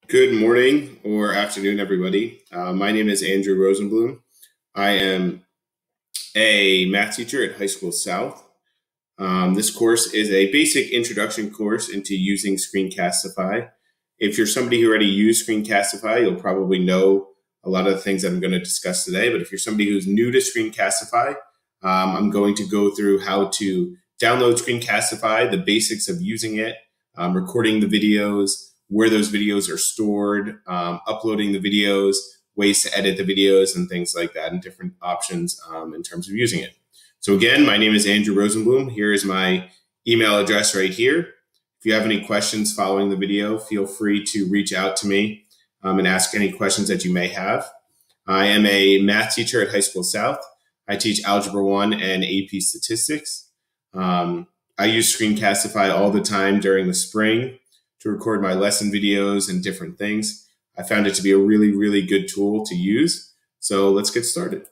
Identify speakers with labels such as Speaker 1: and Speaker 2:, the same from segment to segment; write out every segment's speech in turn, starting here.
Speaker 1: Good morning or afternoon, everybody. My name is Andrew Rosenblum. I am a math teacher at High School South. This course is a basic introduction course into using Screencastify. If you're somebody who already used Screencastify, you'll probably know a lot of the things that I'm going to discuss today. But if you're somebody who's new to Screencastify, I'm going to go through how to download Screencastify, the basics of using it, recording the videos, where those videos are stored, uploading the videos, ways to edit the videos, and things like that, and different options in terms of using it. So again, my name is Andrew Rosenblum. Here is my email address right here. If you have any questions following the video, feel free to reach out to me and ask any questions that you may have. I am a math teacher at High School South. I teach Algebra 1 and AP Statistics. I use Screencastify all the time during the spring to record my lesson videos and different things. I found it to be a really, really good tool to use. So let's get started.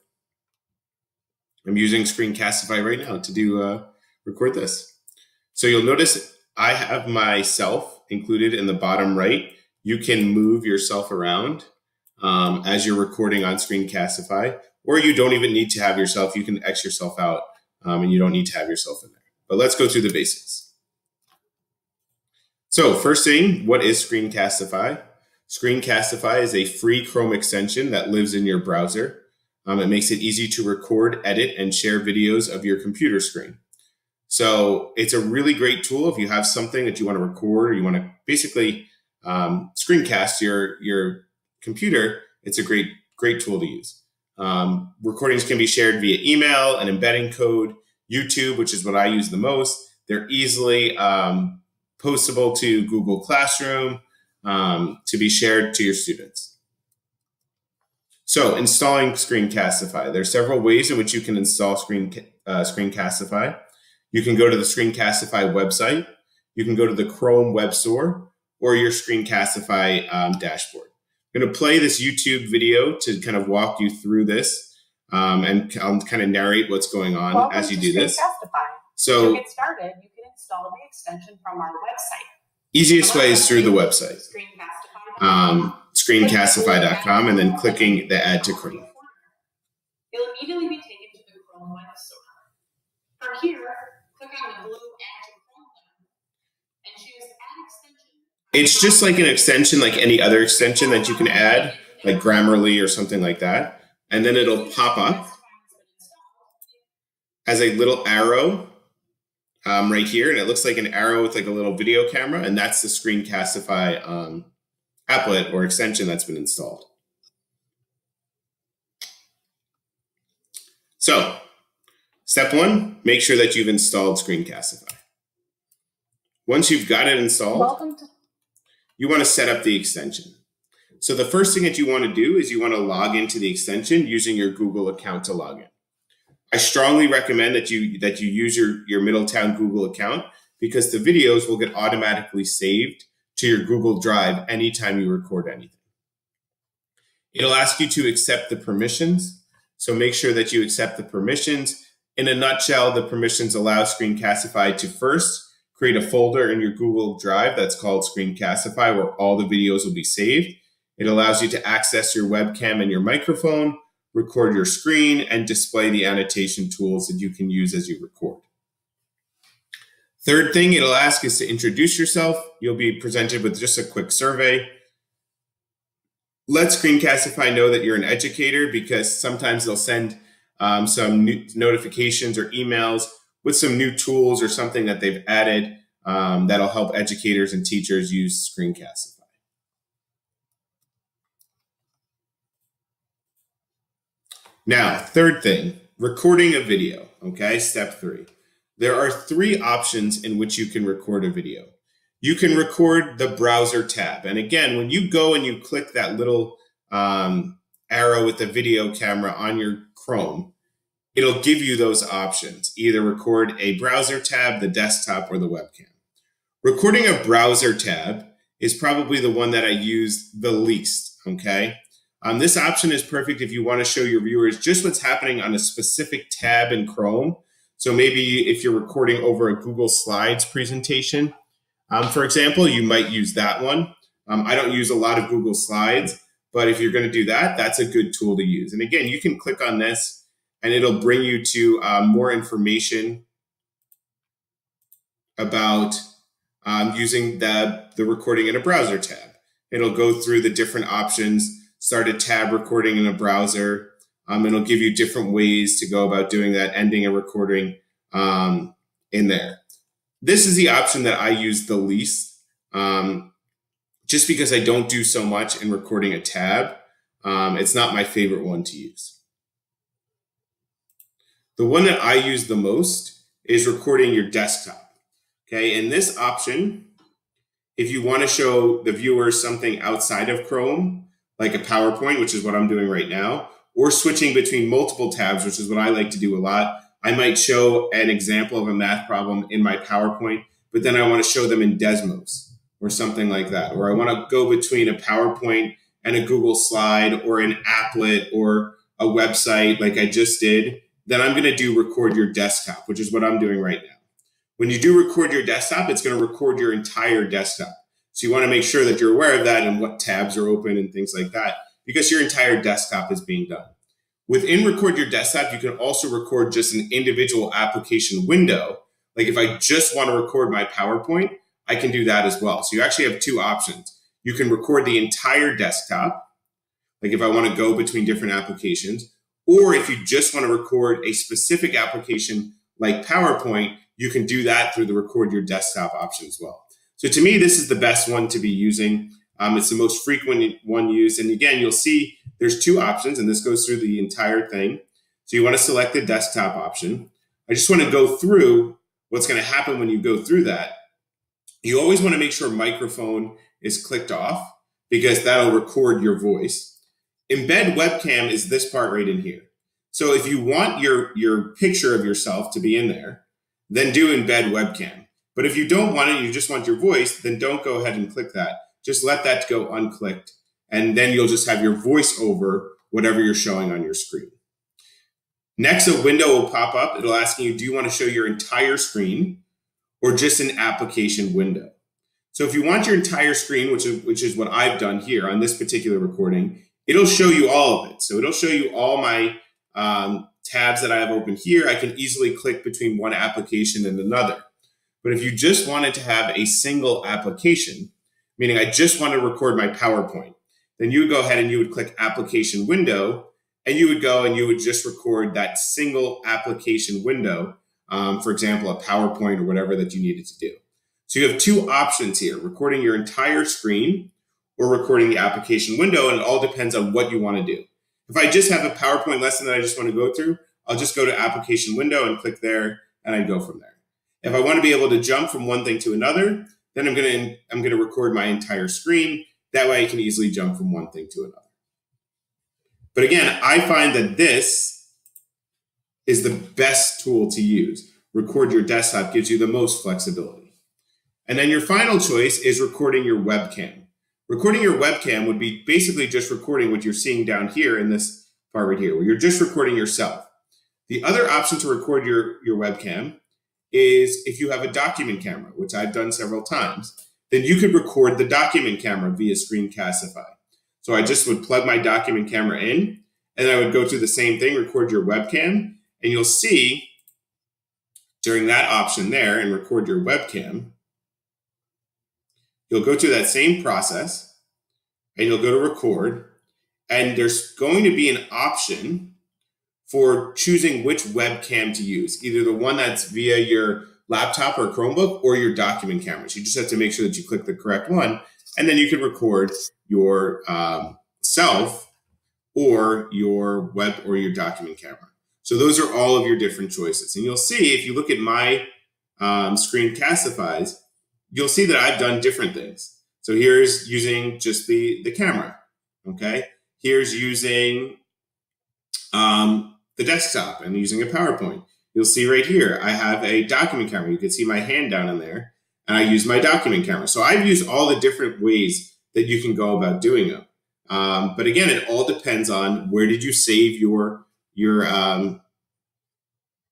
Speaker 1: I'm using Screencastify right now to record this. So you'll notice I have myself included in the bottom right. You can move yourself around as you're recording on Screencastify, or you don't even need to have yourself. You can X yourself out and you don't need to have yourself in there. But let's go through the basics. So first thing, what is Screencastify? Screencastify is a free Chrome extension that lives in your browser. It makes it easy to record, edit, and share videos of your computer screen. So it's a really great tool if you have something that you want to record or you want to basically screencast your computer. It's a great tool to use. Recordings can be shared via email, an embedding code, YouTube, which is what I use the most. They're easily postable to Google Classroom to be shared to your students. So installing Screencastify. There are several ways in which you can install Screencastify. You can go to the Screencastify website. You can go to the Chrome Web Store or your Screencastify dashboard. I'm going to play this YouTube video to kind of walk you through this and I'll kind of narrate what's going on as you do this. So
Speaker 2: to get started, you can install the extension from our website.
Speaker 1: Easiest way is through the website, Screencastify.com, and then clicking the Add to Chrome.
Speaker 2: You'll immediately be taken to the Chrome Web Store. From here, click on the blue Add to Chrome button and choose Add Extension.
Speaker 1: It's just like an extension, like any other extension that you can add, like Grammarly or something like that. And then it'll pop up as a little arrow right here, and it looks like an arrow with like a little video camera, and that's the Screencastify applet or extension that's been installed. So, step one, make sure that you've installed Screencastify. Once you've got it installed, you want to set up the extension. So the first thing that you want to do is you want to log into the extension using your Google account to log in. I strongly recommend that you use your Middletown Google account because the videos will get automatically saved to your Google Drive anytime you record anything. It'll ask you to accept the permissions, so make sure that you accept the permissions. In a nutshell, the permissions allow Screencastify to first create a folder in your Google Drive that's called Screencastify where all the videos will be saved. It allows you to access your webcam and your microphone, record your screen, and display the annotation tools that you can use as you record. Third thing it'll ask is to introduce yourself. You'll be presented with just a quick survey. Let Screencastify know that you're an educator because sometimes they'll send some new notifications or emails with some new tools or something that they've added that'll help educators and teachers use Screencastify. Now, third thing, recording a video, okay, step 3. There are 3 options in which you can record a video. You can record the browser tab. And again, when you go and you click that little arrow with the video camera on your Chrome, it'll give you those options. Either record a browser tab, the desktop, or the webcam. Recording a browser tab is probably the one that I use the least, okay? This option is perfect if you want to show your viewers just what's happening on a specific tab in Chrome. So maybe if you're recording over a Google Slides presentation, for example, you might use that one. I don't use a lot of Google Slides, but if you're going to do that, that's a good tool to use. And again, you can click on this and it'll bring you to more information about using the recording in a browser tab. It'll go through the different options, start a tab recording in a browser. It'll give you different ways to go about doing that, ending a recording in there. This is the option that I use the least, just because I don't do so much in recording a tab. It's not my favorite one to use. The one that I use the most is recording your desktop. Okay, in this option, if you want to show the viewer something outside of Chrome, like a PowerPoint, which is what I'm doing right now, or switching between multiple tabs, which is what I like to do a lot, I might show an example of a math problem in my PowerPoint, but then I want to show them in Desmos or something like that. Or I want to go between a PowerPoint and a Google slide or an applet or a website like I just did, then I'm going to do record your desktop, which is what I'm doing right now. When you do record your desktop, it's going to record your entire desktop. So you want to make sure that you're aware of that and what tabs are open and things like that, because your entire desktop is being done. Within Record Your Desktop, you can also record just an individual application window. Like if I just want to record my PowerPoint, I can do that as well. So you actually have two options. You can record the entire desktop, like if I want to go between different applications, or if you just want to record a specific application like PowerPoint, you can do that through the Record Your Desktop option as well. So to me, this is the best one to be using. It's the most frequent one used. And again, you'll see there's two options, and this goes through the entire thing. So you want to select the desktop option. I just want to go through what's going to happen when you go through that. You always want to make sure microphone is clicked off, because that'll record your voice. Embed webcam is this part right in here. So if you want your picture of yourself to be in there, then do embed webcam. But if you don't want it, you just want your voice, then don't go ahead and click that. Just let that go unclicked. And then you'll just have your voice over whatever you're showing on your screen. Next, a window will pop up. It'll ask you, do you want to show your entire screen or just an application window? So if you want your entire screen, which is what I've done here on this particular recording, it'll show you all of it. So it'll show you all my tabs that I have open here. I can easily click between one application and another. But if you just wanted to have a single application, meaning I just want to record my PowerPoint, then you would go ahead and you would click Application Window, and you would go and you would just record that single application window, for example, a PowerPoint or whatever that you needed to do. So you have two options here, recording your entire screen or recording the application window, and it all depends on what you want to do. If I just have a PowerPoint lesson that I just want to go through, I'll just go to Application Window and click there, and I go from there. If I want to be able to jump from one thing to another, then I'm going to record my entire screen. That way I can easily jump from one thing to another. But again, I find that this is the best tool to use. Record Your Desktop gives you the most flexibility. And then your final choice is recording your webcam. Recording your webcam would be basically just recording what you're seeing down here in this part right here, where you're just recording yourself. The other option to record your webcam is if you have a document camera, which I've done several times, then you could record the document camera via Screencastify. So I just would plug my document camera in, and I would go through the same thing, record your webcam, and you'll see during that option there and record your webcam, you'll go through that same process, and you'll go to record, and there's going to be an option for choosing which webcam to use, either the one that's via your laptop or Chromebook or your document camera. So you just have to make sure that you click the correct one, and then you can record your self or your web or your document camera. So those are all of your different choices. And you'll see, if you look at my Screencastifies, you'll see that I've done different things. So here's using just the camera, okay? Here's using the desktop and using a PowerPoint. You'll see right here, I have a document camera. You can see my hand down in there, and I use my document camera. So I've used all the different ways that you can go about doing them. But again, it all depends on where did you save your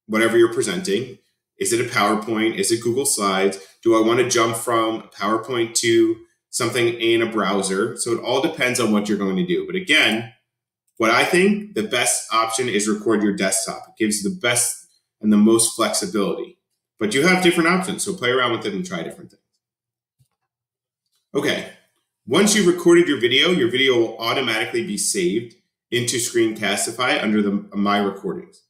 Speaker 1: whatever you're presenting. Is it a PowerPoint? Is it Google Slides? Do I want to jump from PowerPoint to something in a browser. So it all depends on what you're going to do. But again, what I think the best option is record your desktop. It gives the best and the most flexibility. But you have different options, so play around with it and try different things. Okay, once you've recorded your video will automatically be saved into Screencastify under the My Recordings.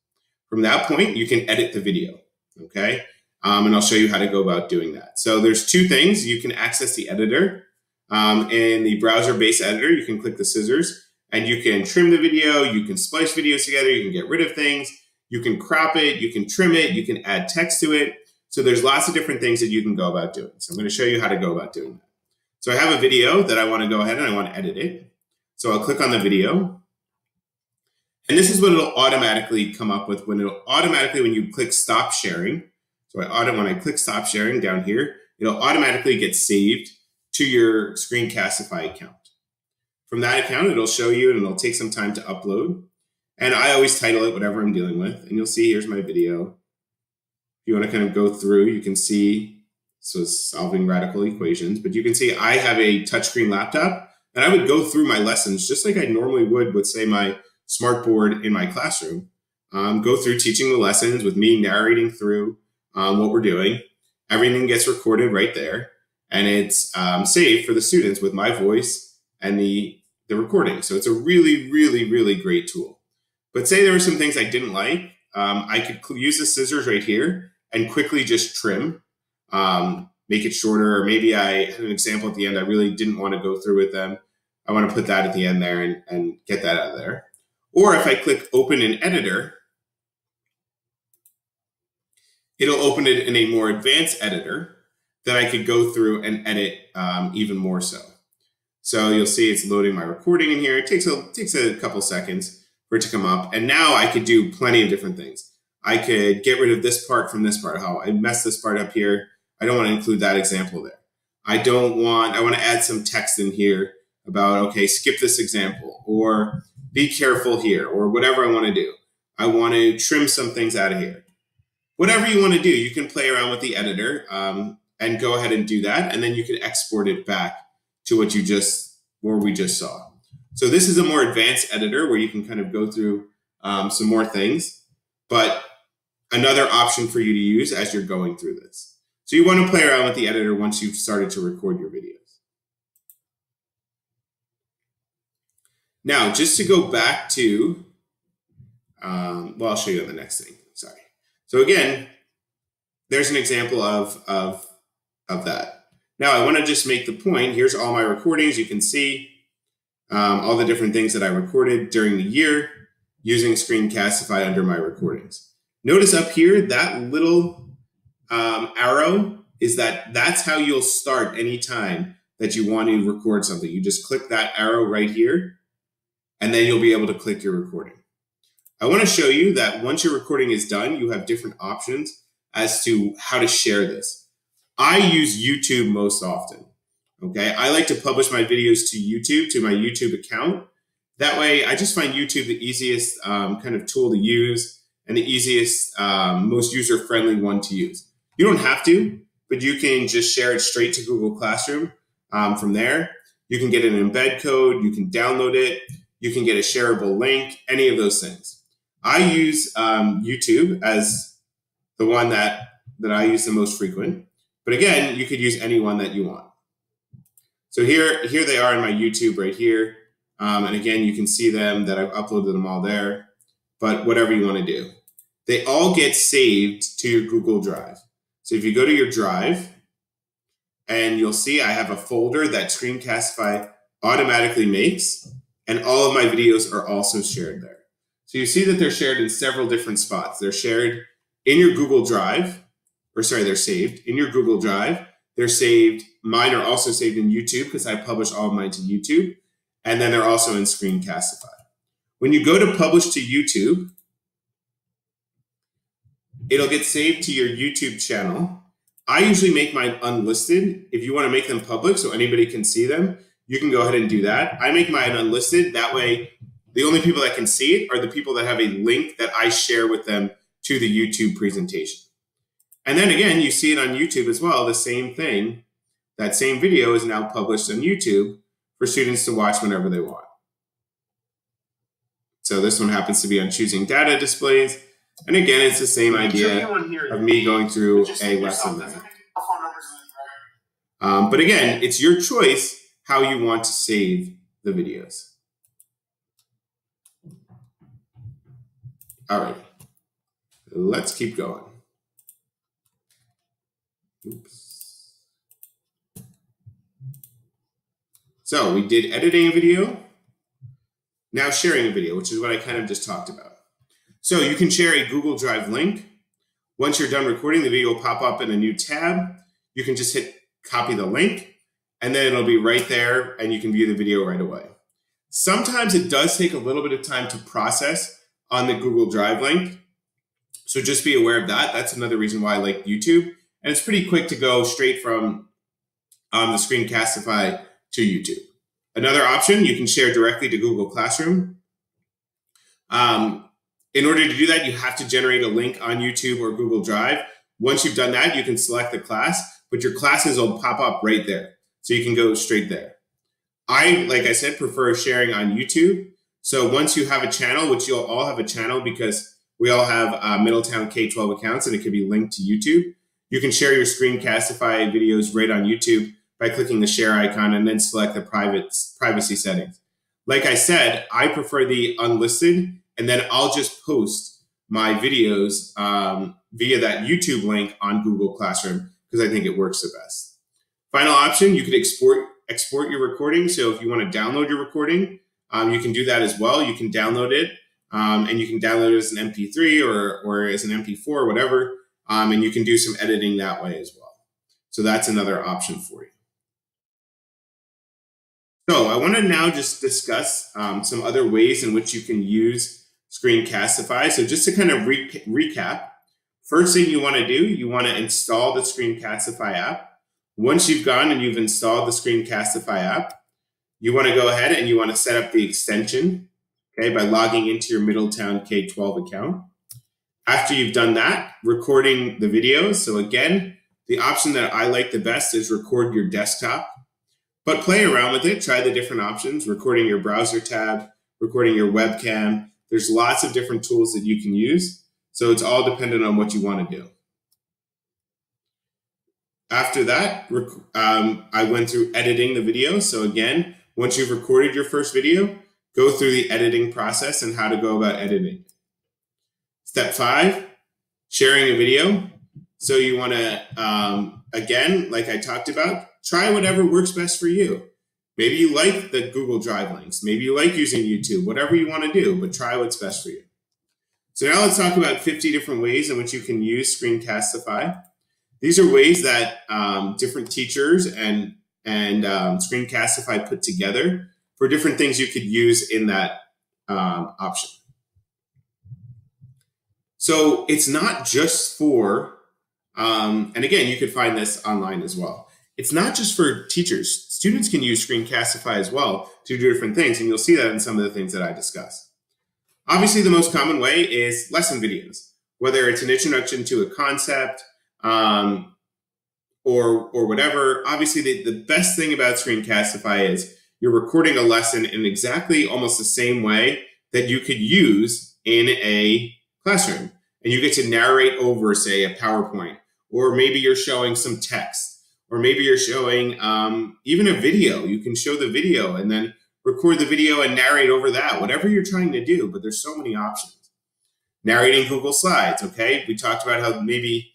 Speaker 1: From that point, you can edit the video, okay? And I'll show you how to go about doing that. So there's two things. You can access the editor. In the browser-based editor, you can click the scissors, and you can trim the video, you can splice videos together, you can get rid of things, you can crop it, you can trim it, you can add text to it. So there's lots of different things that you can go about doing. So I'm going to show you how to go about doing that. So I have a video that I want to go ahead and I want to edit it. So I'll click on the video. And this is what it'll automatically come up with when you click stop sharing. So when I click stop sharing down here, it'll automatically get saved to your Screencastify account. From that account, it'll show you and it'll take some time to upload. And I always title it whatever I'm dealing with. And you'll see here's my video. If you want to kind of go through, you can see, so it's solving radical equations, but you can see I have a touchscreen laptop and I would go through my lessons just like I normally would with, say, my smartboard in my classroom. Go through teaching the lessons with me narrating through what we're doing. Everything gets recorded right there, and it's saved for the students with my voice and the recording. So it's a really, really, really great tool. But say there were some things I didn't like, I could use the scissors right here and quickly just trim, make it shorter, or maybe I had an example at the end I really didn't want to go through with them. I want to put that at the end there and get that out of there. Or if I click open in editor, it'll open it in a more advanced editor that I could go through and edit even more so. So you'll see it's loading my recording in here. It takes a couple seconds for it to come up. And now I could do plenty of different things. I could get rid of this part from this part. How I messed this part up here. I don't want to include that example there. I want to add some text in here about, okay, skip this example, or be careful here, or whatever I want to do. I want to trim some things out of here. Whatever you want to do, you can play around with the editor and go ahead and do that. And then you can export it back to what we just saw. So this is a more advanced editor where you can kind of go through some more things, but another option for you to use as you're going through this. So you want to play around with the editor once you've started to record your videos. Now, just to go back to, well, I'll show you on the next thing, sorry. So again, there's an example of that. Now I want to just make the point, here's all my recordings. You can see all the different things that I recorded during the year using Screencastify under my recordings. Notice up here, that little arrow is that's how you'll start any time that you want to record something. You just click that arrow right here, and then you'll be able to click your recording. I want to show you that once your recording is done, you have different options as to how to share this. I use YouTube most often. Okay, I like to publish my videos to YouTube, to my YouTube account. That way, I just find YouTube the easiest kind of tool to use and the easiest, most user-friendly one to use. You don't have to, but you can just share it straight to Google Classroom from there. You can get an embed code, you can download it, you can get a shareable link, any of those things. I use YouTube as the one that I use the most frequent. But again, you could use any one that you want. So here they are in my YouTube right here. And again, you can see them that I've uploaded them all there, but whatever you want to do. They all get saved to your Google Drive. So if you go to your Drive, and you'll see I have a folder that Screencastify automatically makes, and all of my videos are also shared there. So you see that they're shared in several different spots. They're shared in your Google Drive, or sorry, they're saved in your Google Drive. They're saved, mine are also saved in YouTube because I publish all of mine to YouTube. And then they're also in Screencastify. When you go to publish to YouTube, it'll get saved to your YouTube channel. I usually make mine unlisted. If you want to make them public so anybody can see them, you can go ahead and do that. I make mine unlisted. That way, the only people that can see it are the people that have a link that I share with them to the YouTube presentation. And then again, you see it on YouTube as well, the same thing, that same video is now published on YouTube for students to watch whenever they want. So this one happens to be on choosing data displays. And again, it's the same idea of me going through a lesson there. But again, it's your choice how you want to save the videos. All right, let's keep going. Oops. So we did editing a video, now sharing a video, which is what I kind of just talked about. So you can share a Google Drive link. Once you're done recording, the video will pop up in a new tab. You can just hit copy the link, and then it'll be right there, and you can view the video right away. Sometimes it does take a little bit of time to process on the Google Drive link. So just be aware of that. That's another reason why I like YouTube. And it's pretty quick to go straight from the Screencastify to YouTube. Another option, you can share directly to Google Classroom. In order to do that, you have to generate a link on YouTube or Google Drive. Once you've done that, you can select the class, but your classes will pop up right there. So you can go straight there. Like I said, prefer sharing on YouTube. So once you have a channel, which you'll all have a channel because we all have Middletown K-12 accounts and it can be linked to YouTube, you can share your Screencastify videos right on YouTube by clicking the share icon and then select the privacy settings. Like I said, I prefer the unlisted, and then I'll just post my videos via that YouTube link on Google Classroom because I think it works the best. Final option, you could export your recording. So if you want to download your recording, you can do that as well. You can download it, and you can download it as an MP3 or as an MP4 or whatever, and you can do some editing that way as well. So that's another option for you. So I want to now just discuss some other ways in which you can use Screencastify. So just to kind of recap, first thing you want to do, you want to install the Screencastify app. Once you've gone and you've installed the Screencastify app, you want to go ahead and you want to set up the extension, okay, by logging into your Middletown K-12 account. After you've done that, recording the videos. So again, the option that I like the best is record your desktop, but play around with it, try the different options, recording your browser tab, recording your webcam. There's lots of different tools that you can use. So it's all dependent on what you want to do. After that, I went through editing the video. So again, once you've recorded your first video, go through the editing process and how to go about editing. Step 5, sharing a video. So you want to, again, like I talked about, try whatever works best for you. Maybe you like the Google Drive links. Maybe you like using YouTube, whatever you want to do, but try what's best for you. So now let's talk about 50 different ways in which you can use Screencastify. These are ways that different teachers and Screencastify put together for different things you could use in that option. So it's not just for, and again, you could find this online as well. It's not just for teachers. Students can use Screencastify as well to do different things, and you'll see that in some of the things that I discuss. Obviously, the most common way is lesson videos, whether it's an introduction to a concept or whatever. Obviously, the best thing about Screencastify is you're recording a lesson in exactly almost the same way that you could use in a classroom. And you get to narrate over, say, a PowerPoint, or maybe you're showing some text, or maybe you're showing even a video. You can show the video and then record the video and narrate over that, whatever you're trying to do, but there's so many options. Narrating Google Slides, okay? We talked about how maybe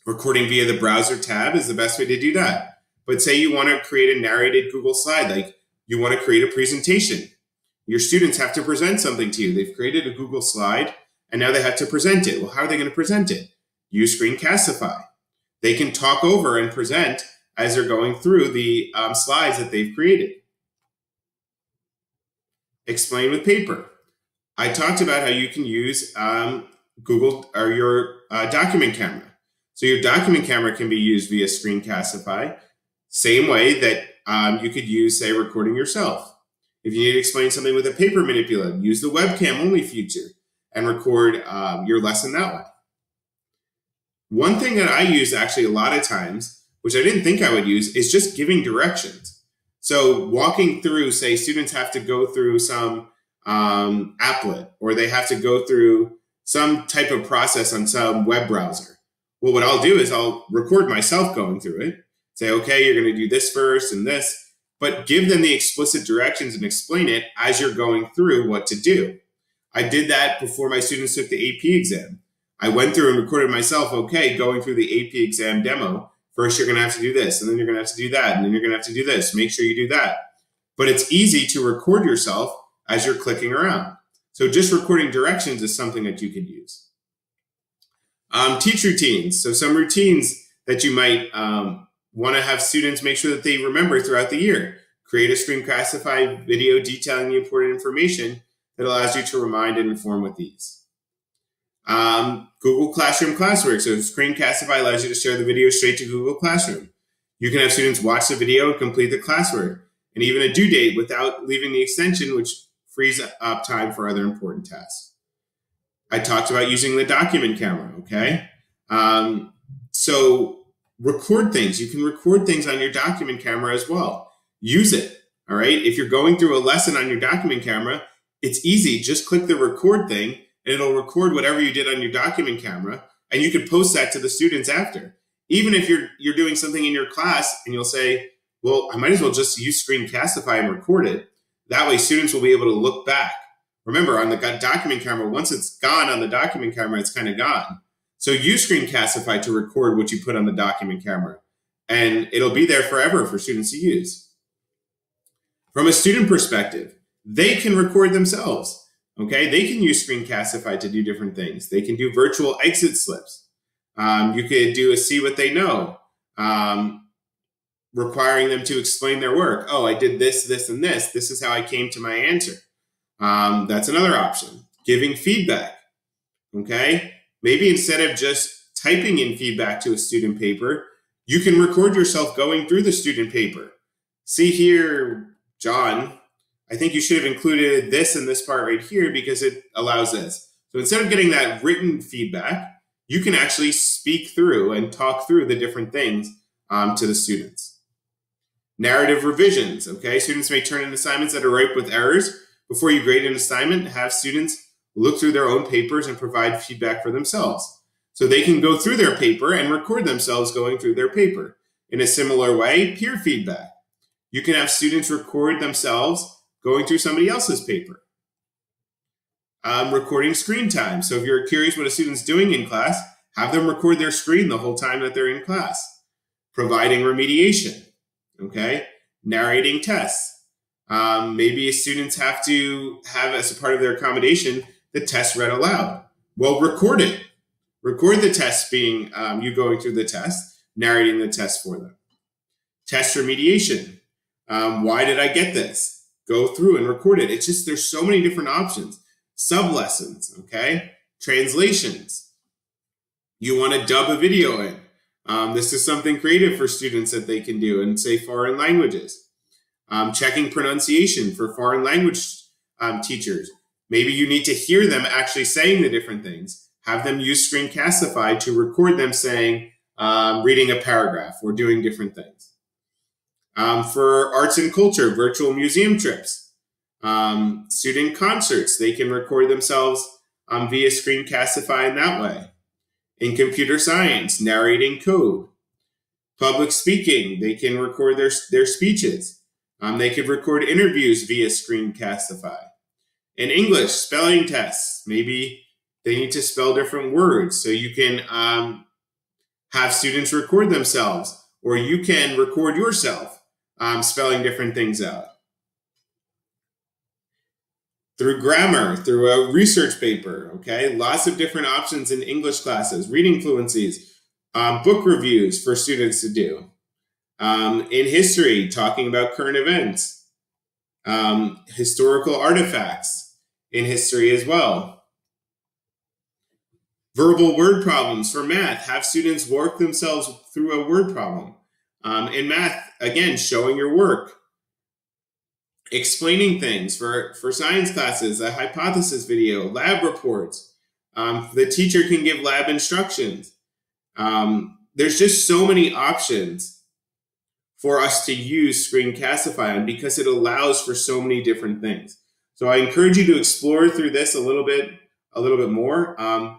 Speaker 1: recording via the browser tab is the best way to do that. But say you want to create a narrated Google slide, like you want to create a presentation. Your students have to present something to you. They've created a Google slide, and now they have to present it. Well, how are they going to present it? Use Screencastify. They can talk over and present as they're going through the slides that they've created. Explain with paper. I talked about how you can use Google or your document camera. So your document camera can be used via Screencastify, same way that you could use, say, recording yourself. If you need to explain something with a paper manipulator, use the webcam only feature and record your lesson that way. One thing that I use actually a lot of times which I didn't think I would use, is just giving directions. So walking through, say students have to go through some applet, or they have to go through some type of process on some web browser. Well, what I'll do is I'll record myself going through it, say, okay, you're going to do this first and this, but give them the explicit directions and explain it as you're going through what to do. I did that before my students took the AP exam. I went through and recorded myself, okay, going through the AP exam demo. First, you're going to have to do this, and then you're going to have to do that, and then you're going to have to do this. Make sure you do that. But it's easy to record yourself as you're clicking around. So just recording directions is something that you could use. Teach routines. So some routines that you might want to have students make sure that they remember throughout the year. Create a Screencastify video detailing the important information that allows you to remind and inform with ease. Google Classroom classwork. So Screencastify allows you to share the video straight to Google Classroom. You can have students watch the video and complete the classwork, and even a due date without leaving the extension, which frees up time for other important tasks. I talked about using the document camera, okay? So record things. You can record things on your document camera as well. Use it, all right? If you're going through a lesson on your document camera, it's easy. Just click the record thing, and it'll record whatever you did on your document camera, and you can post that to the students after. Even if you're doing something in your class and you'll say, well, I might as well just use Screencastify and record it. That way students will be able to look back. Remember, on the document camera, once it's gone on the document camera, it's kind of gone. So use Screencastify to record what you put on the document camera, and it'll be there forever for students to use. From a student perspective, they can record themselves. Okay, they can use Screencastify to do different things. They can do virtual exit slips. You could do a see what they know, requiring them to explain their work. Oh, I did this, this, and this. This is how I came to my answer. That's another option. Giving feedback. Okay, maybe instead of just typing in feedback to a student paper, you can record yourself going through the student paper. See here, John, I think you should have included this in this part right here because it allows this. So instead of getting that written feedback, you can actually speak through and talk through the different things to the students. Narrative revisions, okay? Students may turn in assignments that are ripe with errors. Before you grade an assignment, have students look through their own papers and provide feedback for themselves. So they can go through their paper and record themselves going through their paper. In a similar way, peer feedback. You can have students record themselves going through somebody else's paper. Recording screen time. So if you're curious what a student's doing in class, have them record their screen the whole time that they're in class. Providing remediation, okay? Narrating tests. Maybe students have to have, as a part of their accommodation, the test read aloud. Well, record it. Record the test being you going through the test, narrating the test for them. Test remediation. Why did I get this? Go through and record it. It's just, there's so many different options. Sub-lessons, okay? Translations. You want to dub a video in. This is something creative for students that they can do in, say, foreign languages. Checking pronunciation for foreign language teachers. Maybe you need to hear them actually saying the different things. Have them use Screencastify to record them saying, reading a paragraph or doing different things. For arts and culture, virtual museum trips, student concerts, they can record themselves via Screencastify in that way. In computer science, narrating code. Public speaking, they can record their speeches. They could record interviews via Screencastify. In English, spelling tests, maybe they need to spell different words, so you can have students record themselves, or you can record yourself spelling different things out. Through grammar, through a research paper, okay? Lots of different options in English classes, reading fluencies, book reviews for students to do. In history, talking about current events, historical artifacts in history as well. Verbal word problems for math, have students work themselves through a word problem. In math, again, showing your work. Explaining things for science classes, a hypothesis video, lab reports. The teacher can give lab instructions. There's just so many options for us to use Screencastify on because it allows for so many different things. So I encourage you to explore through this a little bit more,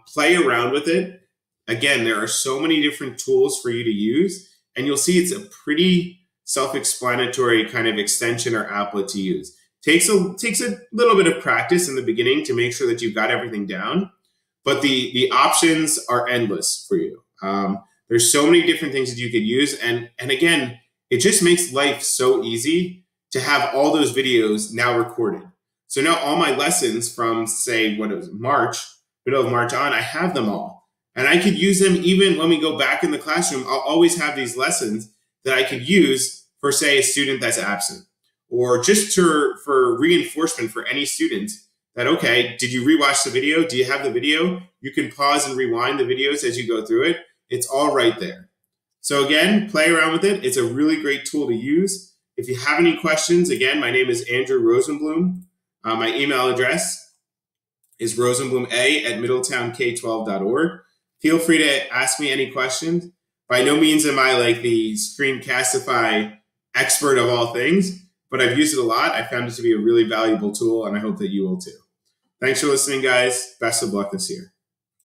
Speaker 1: play around with it. Again, there are so many different tools for you to use, and you'll see it's a pretty self-explanatory kind of extension or applet to use. Takes a little bit of practice in the beginning to make sure that you've got everything down, but the options are endless for you. There's so many different things that you could use, and again, it just makes life so easy to have all those videos now recorded. So now all my lessons from, say, middle of March on, I have them all. And I could use them even when we go back in the classroom. I'll always have these lessons that I could use for, say, a student that's absent. Or just for reinforcement for any student that, okay, did you rewatch the video? Do you have the video? You can pause and rewind the videos as you go through it. It's all right there. So again, play around with it. It's a really great tool to use. If you have any questions, again, my name is Andrew Rosenblum. My email address is rosenbluma@middletownk12.org. Feel free to ask me any questions. By no means am I like the Screencastify expert of all things, but I've used it a lot. I found it to be a really valuable tool, and I hope that you will too. Thanks for listening, guys. Best of luck this year.